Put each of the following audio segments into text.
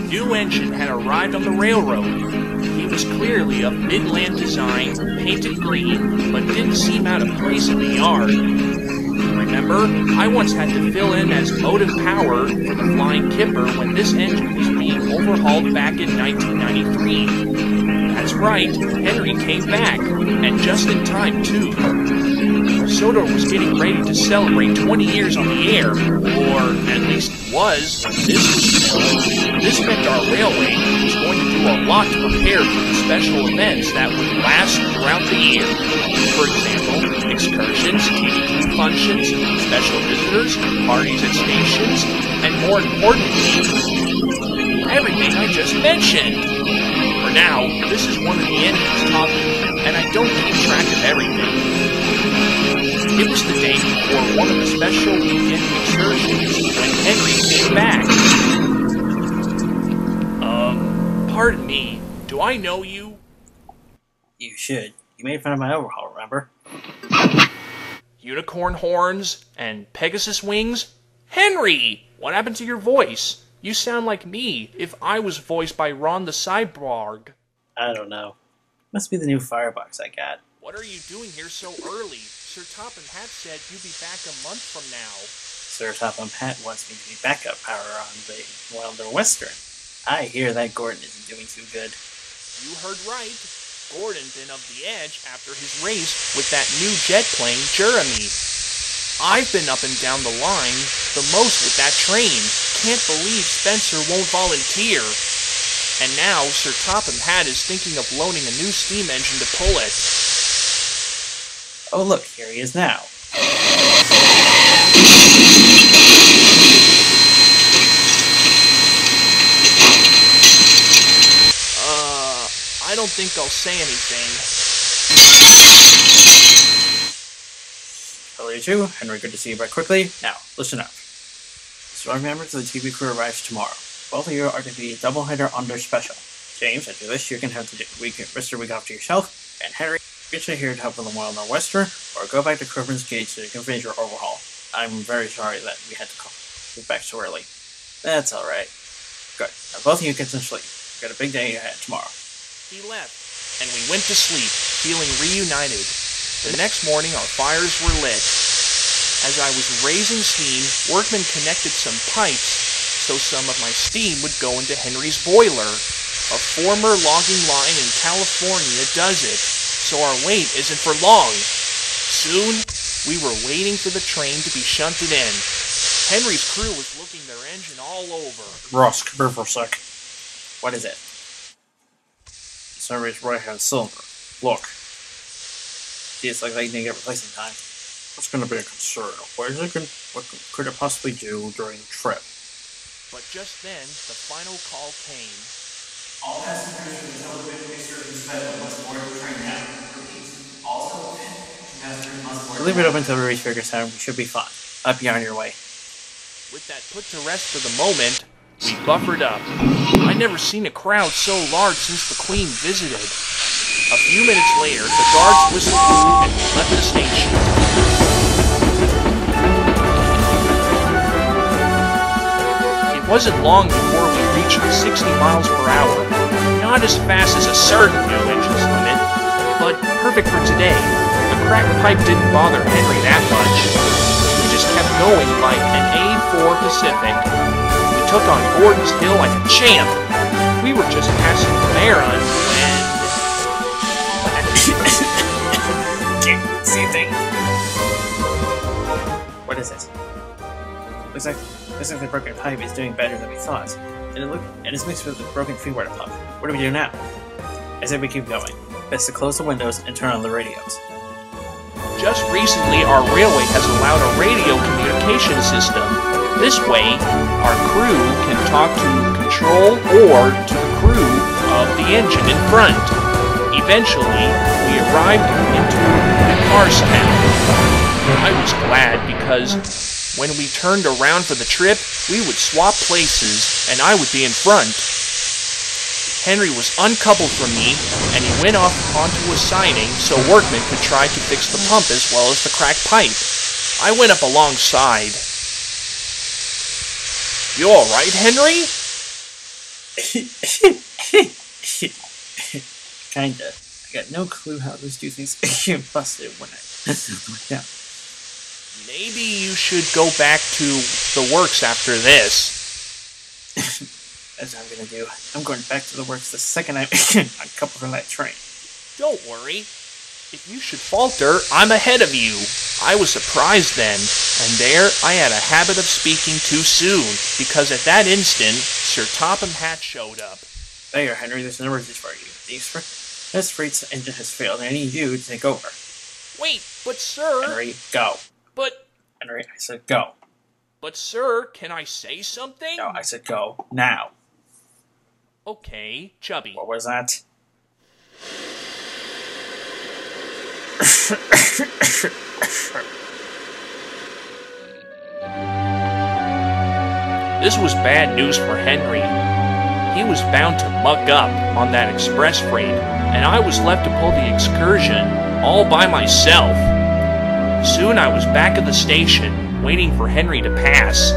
new engine had arrived on the railroad. He was clearly of Midland design, painted green, but didn't seem out of place in the yard. Remember, I once had to fill in as motive power for the Flying Kipper when this engine was being overhauled back in 1993. That's right, Henry came back, and just in time, too. Soto was getting ready to celebrate 20 years on the air, or at least was when this was filmed. This meant our railway was going to do a lot to prepare for the special events that would last throughout the year. For example, excursions, TV functions, special visitors, parties at stations, and more importantly, everything I just mentioned. For now, this is one of the engines talking, and I don't keep track of everything. It was the day before one of the special weekend excursions when Henry came back. Pardon me, do I know you? You should. You made fun of my overhaul, remember? Unicorn horns and Pegasus wings? Henry! What happened to your voice? You sound like me if I was voiced by Ron the Cyborg. I don't know. Must be the new firebox I got. What are you doing here so early? Sir Topham Hatt said you'd be back a month from now. Sir Topham Hatt wants me to be backup power on the Wilder Western. I hear that Gordon isn't doing too good. You heard right. Gordon been of the edge after his race with that new jet plane, Jeremy. I've been up and down the line the most with that train. Can't believe Spencer won't volunteer. And now Sir Topham Hatt is thinking of loaning a new steam engine to pull it. Oh look, here he is now. I don't think I'll say anything. Hello you two, Henry, good to see you back quickly. Now, listen up. Strong members of the TV crew arrives tomorrow. Both of you are to be a doubleheader on their special. James, after this, you can have the rest of the week off to yourself, and Henry, you should here to help with the Wild Northwester, or go back to Crowburn's Gate so you can finish your overhaul. I'm very sorry that we had to call you back so early. That's alright. Good. Now both of you get some sleep. We've got a big day ahead tomorrow. He left, and we went to sleep, feeling reunited. The next morning, our fires were lit. As I was raising steam, workmen connected some pipes so some of my steam would go into Henry's boiler. A former logging line in California does it, so our wait isn't for long. Soon, we were waiting for the train to be shunted in. Henry's crew was looking their engine all over. Ross, come here for a sec. What is it? It's Henry's right-hand cylinder. Look. It's like they didn't get replacing time. That's going to be a concern. What could it possibly do during the trip? But just then, the final call came. All passengers from the television excursion special must board the train now. Repeat. All television passengers must board. Leave it open until we reach Vickerstown. We should be fine. Up you on your way. With that put to rest for the moment, we buffered up. I'd never seen a crowd so large since the Queen visited. A few minutes later, the guards whistled and we left the station. It wasn't long before we reached 60 miles per hour. Not as fast as a certain new engine's limit, but perfect for today. The cracked pipe didn't bother Henry that much. We just kept going like an A4 Pacific. We took on Gordon's Hill like a champ. We were just passing Marin when... Same thing. What is it? Looks like the broken pipe is doing better than we thought. And it's mixed with the broken feedwater pump. What do we do now? I said we keep going. Best to close the windows and turn on the radios. Just recently, our railway has allowed a radio communication system. This way, our crew can talk to control or to the crew of the engine in front. Eventually, we arrived into Carstown. I was glad because when we turned around for the trip, we would swap places and I would be in front. Henry was uncoupled from me and he went off onto a siding so workmen could try to fix the pump as well as the cracked pipe. I went up alongside. You alright, Henry? Kinda. I got no clue how those two things busted when I went down. Maybe you should go back to the works after this. That's what I'm gonna do. I'm going back to the works the second I'm coupled from that train. Don't worry. If you should falter, I'm ahead of you. I was surprised then, and there I had a habit of speaking too soon, because at that instant, Sir Topham Hatt showed up. There, Henry, there's an emergency for you. This freight's engine has failed, and I need you to take over. Wait, but sir... Henry, go. But... Henry, I said go. But sir, can I say something? No, I said go. Now. Okay, Chubby. What was that? This was bad news for Henry. He was bound to muck up on that express freight, and I was left to pull the excursion all by myself. Soon I was back at the station, waiting for Henry to pass.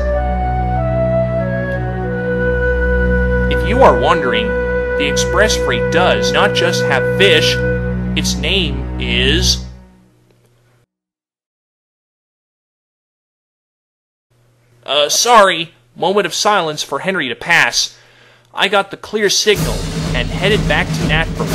If you are wondering, the express freight does not just have fish, its name is... sorry, moment of silence for Henry to pass. I got the clear signal and headed back to Natford.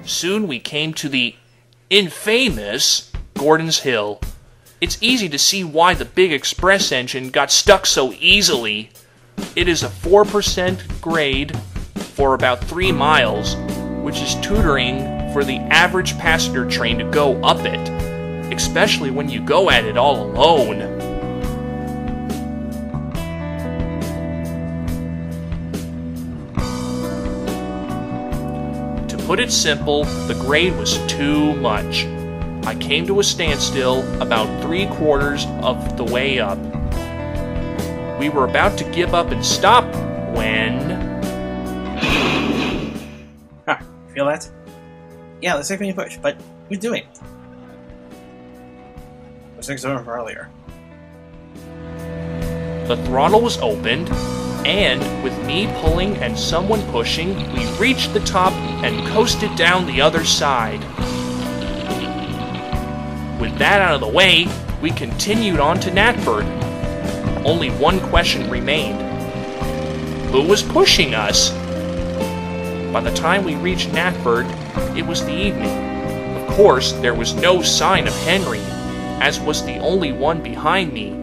Soon we came to the infamous Gordon's Hill. It's easy to see why the big express engine got stuck so easily. It is a 4% grade for about 3 miles, which is tutoring for the average passenger train to go up it, especially when you go at it all alone. To put it simple, the grade was too much. I came to a standstill about 3/4 of the way up. We were about to give up and stop when... Huh, feel that? Yeah, looks like when you push, but who's doing it? Looks like someone from earlier. The throttle was opened, and with me pulling and someone pushing, we reached the top and coasted down the other side. With that out of the way, we continued on to Natford. Only one question remained. Who was pushing us? By the time we reached Natford, it was the evening. Of course, there was no sign of Henry, as was the only one behind me.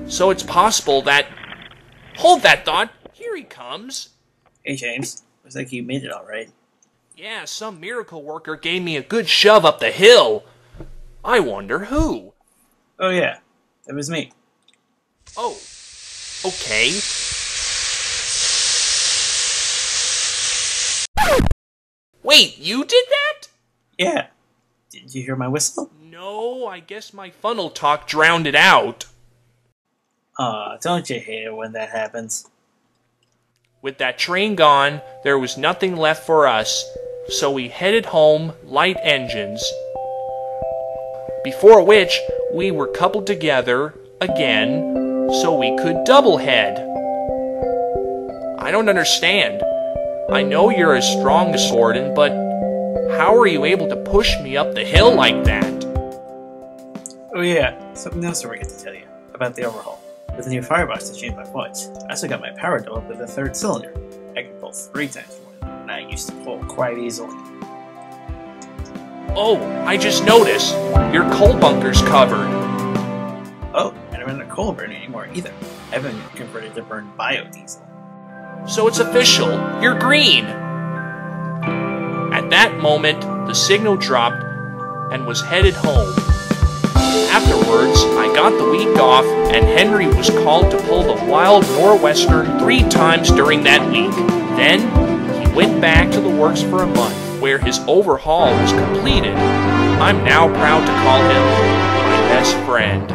So it's possible that... Hold that thought! Here he comes! Hey, James. Looks like you made it all right. Yeah, some miracle worker gave me a good shove up the hill. I wonder who. Oh, yeah. It was me. Oh, okay. Wait, you did that? Yeah. Did you hear my whistle? No, I guess my funnel talk drowned it out. Aw, don't you hate it when that happens? With that train gone, there was nothing left for us, so we headed home light engines. Before which, we were coupled together again, so we could double head. I don't understand. I know you're as strong as Gordon, but how are you able to push me up the hill like that? Oh yeah, something else I forgot to tell you about the overhaul. With the new firebox to change my points, I also got my power doubled with a 3rd cylinder. I can pull 3 times more than I used to pull quite easily. Oh, I just noticed. Your coal bunker's covered. Oh, and I'm not coal burning anymore either. I've been converted to burn biodiesel. So it's official. You're green. At that moment, the signal dropped and was headed home. Afterwards, I got the week off, and Henry was called to pull the Wild Nor'Western 3 times during that week. Then, he went back to the works for a month, where his overhaul was completed. I'm now proud to call him my best friend.